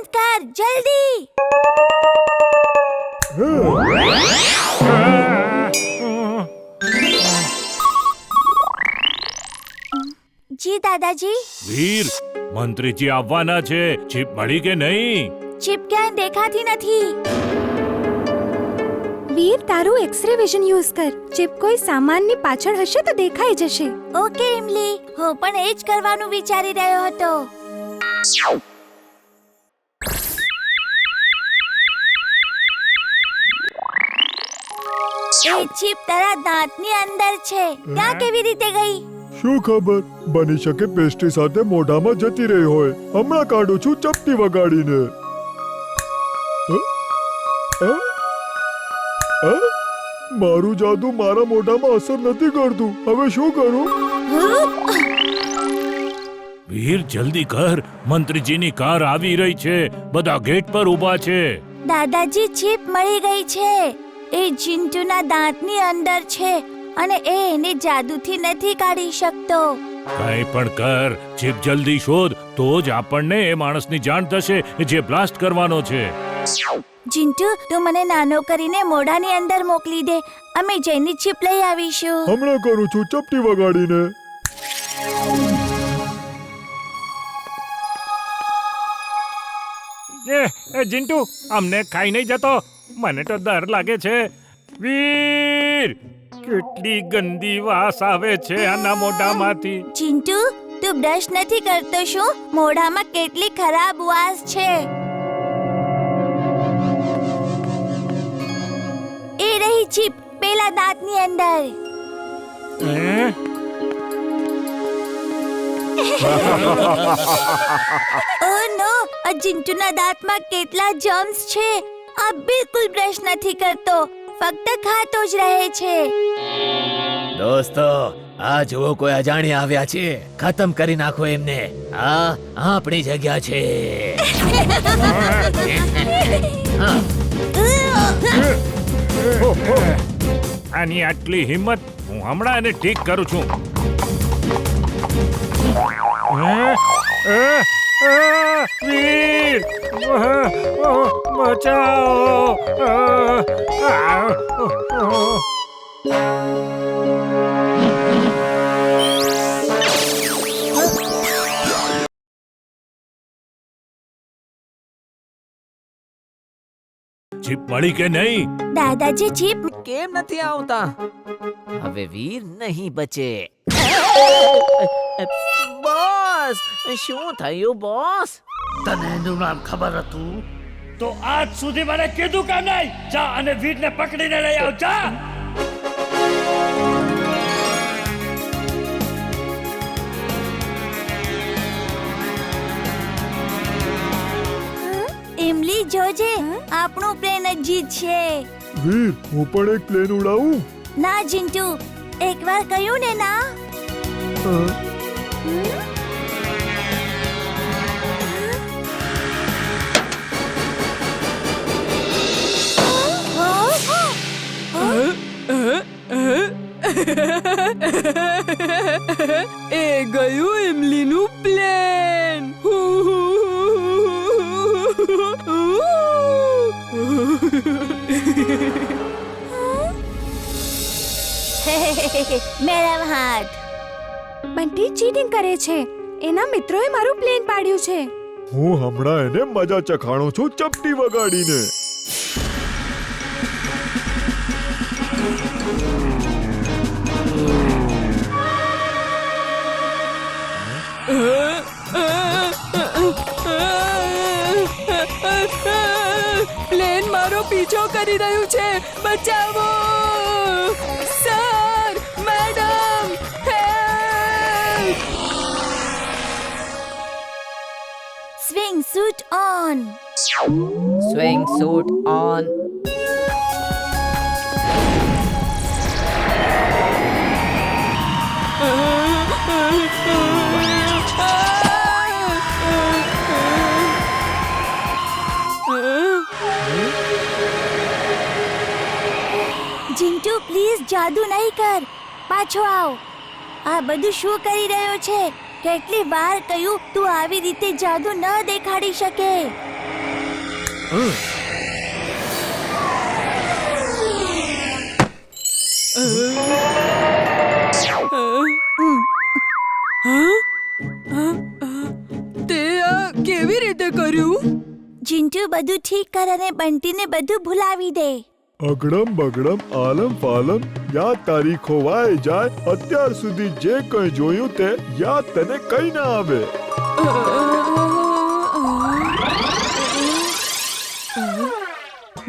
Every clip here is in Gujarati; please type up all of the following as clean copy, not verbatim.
બંધ કર જલ્દી. જી દાદાજી. વીર, મંત્રીજી આવવાના છે. ચીપ મળી કે નહીં? ચીપ ક્યાંય દેખાતી નથી. વીર, તારું એક્સરે વિઝન યુઝ કર. ચિપ કોઈ સામાનની પાછળ હશે તો દેખાઈ જશે. ઓકે ઇમલી, હું પણ એ જ કરવાનું વિચારી રહ્યો હતો. એ ચીપ તારા દાંતની અંદર છે. ત્યાં કેવી રીતે ગઈ? શું ખબર, બની શકે પેસ્ટ્રી સાથે મોઢામાં જતી રહી હોય. હમણાં કાઢું છું ચપટી વગાડીને. મારું જાદુ મારા મોઢામાં અસર નથી કરતું. હવે શું કરું? વીર, જલ્દી કર. મંત્રીજીની કાર આવી રહી છે. બધા ગેટ પર ઊભા છે. દાદાજી, ચીપ મળી ગઈ છે. એ ચિંટુના દાંતની અંદર છે અને એ એને જાદુથી નથી કાઢી શકતો. કંઈ પણ કર. ચીપ જલ્દી શોધ, તો જ આપણને એ માણસની જાણ થશે જે બ્લાસ્ટ કરવાનો છે. ચિંટુ, તું મને નાનો કરીને મોઢાની અંદર મોકલી દે. અમે જઈને ચીપ લઈ આવીશું. હમણાં કરું છું ચપટી વગાડીને. જીન્ટુ, અમને ખાઈ નહીં જતો. મને તો ડર લાગે છે. વીર, કેટલી ગંદી વાસ આવે છે આના મોઢામાંથી. ચિંટુ, તું બ્રશ નથી કરતો શું? મોઢામાં કેટલી ખરાબ વાસ છે. એ રહી ચીપ પેલા દાંતની અંદર. ઓહ નો, આ ચિંટુના દાંતમાં કેટલા જર્મ્સ છે. આ બિલકુલ બ્રશ નથી કરતો, ફક્ત ખાતો જ રહે છે. દોસ્તો, આ જુઓ, કોઈ અજાણ્યા આવ્યા છે. ખતમ કરી નાખો એમને. આ આપણી જગ્યા છે. આની આટલી હિંમત! હું હમણાં એને ઠીક કરું છું. વીર, બચાવો! ચીપ મળી કે નહીં? દાદાજી, ચીપ કેમ નથી આવતા? હવે વીર નહીં બચે. બોસ, શું થયું બોસ? તને એનું નામ ખબર હતું? તો આજ સુધી મને કીધું કે નહીં? જા અને વીરને પકડીને લઈ આવ. જા. ઇમલી, જોજે, આપણું પ્લેન જ જીતશે. વીર, હું પણ એક પ્લેન ઉડાવું? ના ચિંટુ, એકવાર કહ્યું ને ના. એ ગયું ઇમલીનું પ્લેન. મેરા હાથ. બંટી ચીટિંગ કરે છે. એના મિત્રોએ મારું પ્લેન પાડ્યું છે. હું હમણાં એને મજા ચખાણું છું ચપટી વગાડીને. પ્લેન મારો પીછો કરી રહ્યું છે. બચાવો sir, madam, help! Swing suit on. Swing suit on. Chintu, please જાદુ નહીં કર. પાછો આવ. આ બધું શું કરી રહ્યો છે? કેટલી વાર કહ્યું તું આવી રીતે જાદુ ન દેખાડી શકે. તે આ કેવી રીતે કર્યું? ચિંટુ બધું ઠીક કર અને બંટીને બધું ભૂલાવી દે. અગડમ બગડમ આલમ પાલમ યાદ તારી ખોવાઈ જાય. અત્યાર સુધી જે કંઈ જોયું તે યાદ તને કઈ ના આવે.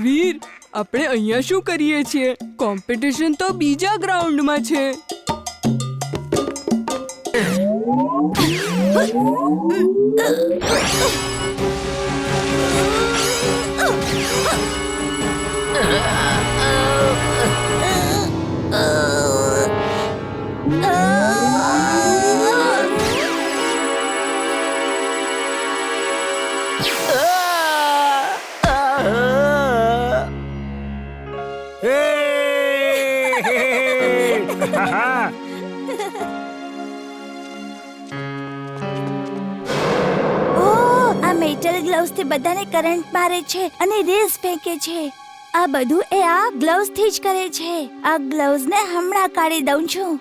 વીર, આપણે અહીંયા શું કરીએ છીએ? કોમ્પિટિશન તો બીજા ગ્રાઉન્ડમાં છે. મેટલ ગ્લવ્સ થી બધાને કરંટ મારે છે અને રેસ ફેંકે છે. આ બધું એ આ ગ્લવ્સ થી જ કરે છે. આ ગ્લવ્સ ને હમણાં કાઢી દઉં છું.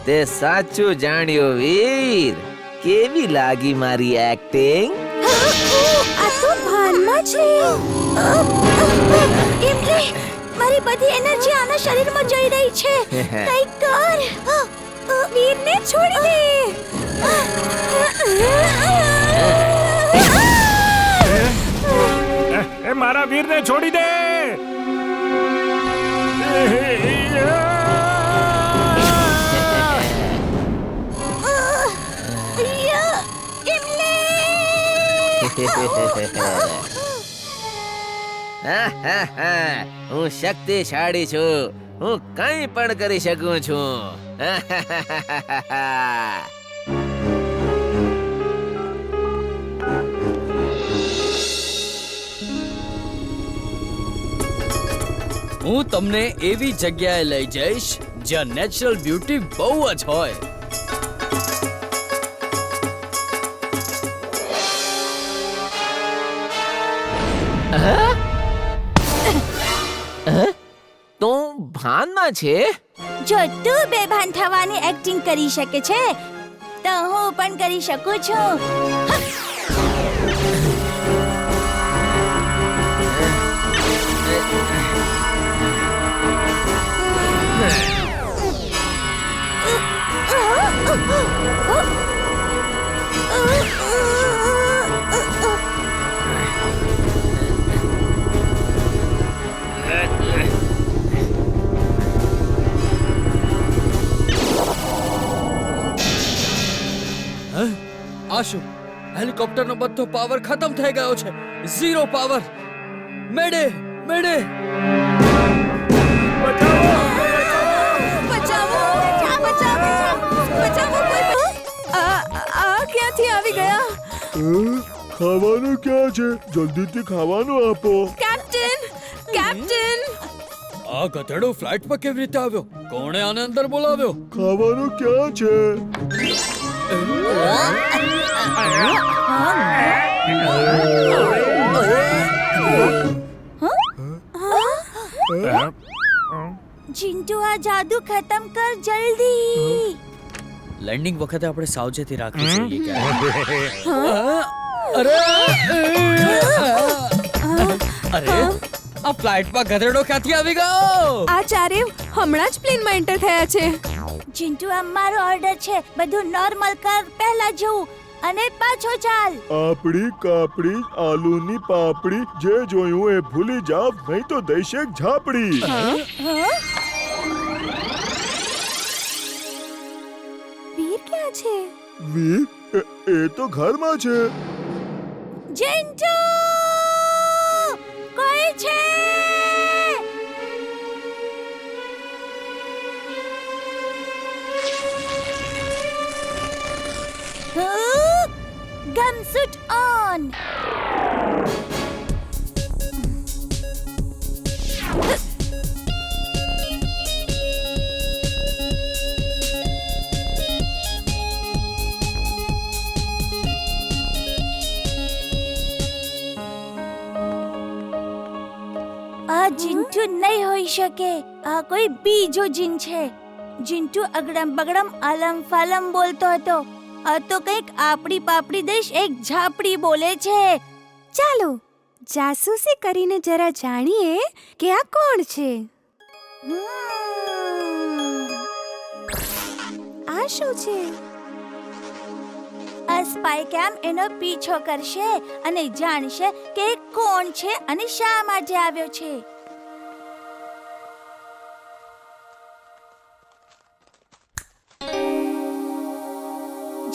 તે સાચું જાણ્યું વીર. કેવી લાગી મારી એક્ટિંગ? આ તો ભાનમાં છે. ઇમલી, મારી બધી એનર્જી આના શરીરમાં જઈ રહી છે. કંઈક કર. વીરને છોડી દે. એ મારા વીરને છોડી દે. હું શક્તિશાળી છું. હું કંઈ પણ કરી શકું છું. હું તમને એવી જગ્યાએ લઈ જઈશ જ્યાં નેચરલ બ્યુટી બહુ જ હોય. તો ભાનમાં છે? જો તું બેભાન થવાની એક્ટિંગ કરી શકે છે તો હું પણ કરી શકું છું. આ શું? હેલિકોપ્ટરનો બધો પાવર ખતમ થઈ ગયો છે. Zero power. Mayday mayday. બચાવો, કોઈ. આ ક્યાંથી આવી ગયા? ખાવાનું ક્યાં છે? જલ્દીથી ખાવાનું આપો. કેપ્ટન! આ ગધેડો ફ્લાઇટ પર કેવી રીતે આવ્યો? કોણે આને અંદર બોલાવ્યો? ખાવાનું ક્યાં છે? ચિંટુ, આ જાદુ ખતમ કર જલ્દી. લેન્ડિંગ વખતે આપણે સાવચેતી રાખવી જોઈએ. અરે, આ ફ્લાઇટમાં ગધેડો ક્યાંથી આવી ગયો? આ ચારેય હમણાં જ પ્લેનમાં એન્ટર થયા છે. ચિંટુ, આ મારો ઓર્ડર છે. બધું નોર્મલ કર, પહેલા જવું અને પાછો ચાલ. આપડી કાપડી આલુની પાપડી જે જોયું એ ભૂલી જાવ, નહીં તો દઈશેક ઝાપડી. વીર ક્યાં છે? વીર એ તો ઘરમાં છે. ચિંટુ, કોઈ છે? ગમસૂટ ઓન. ચિંટુ નહીં હોઈ શકે. આ કોઈ બીજો જીન છે. ચિંટુ અગડમ બગડમ આલમ ફાલમ બોલતો હતો. આ તો કંઈક આપડી પાપડી દેશ એક ઝાપડી બોલે છે. ચાલો જાસૂસી કરીને જરા જાણીએ કે આ કોણ છે. આ શું છે? આ સ્પાય કેમ એનો પીછો કરશે અને જાણશે કે એ કોણ છે અને શા માટે આવ્યો છે.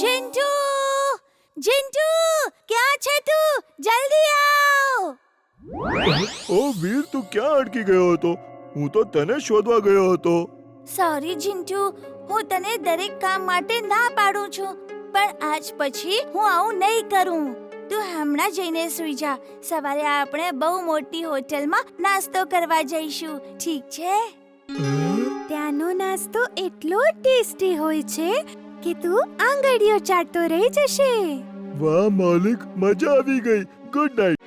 ચિંટુ, ચિંટુ, ક્યાં છે તું? જલ્દી આવ. ઓ વીર, તું ક્યાં અટકી ગયો હતો? હું તો તને શોધવા ગયો હતો. સોરી ચિંટુ, હું તને દરેક કામ માટે ના પાડું છું, પણ આજ પછી હું આવું નહીં કરું. તું હમણાં જઈને સૂઈ જા. સવારે આપણે બહુ મોટી હોટલમાં નાસ્તો કરવા જઈશું, ઠીક છે? ત્યાંનો નાસ્તો એટલો ટેસ્ટી હોય છે કે તું આંગળીઓ ચાટતો રહી જશે. વાહ માલિક, મજા આવી ગઈ. Good night.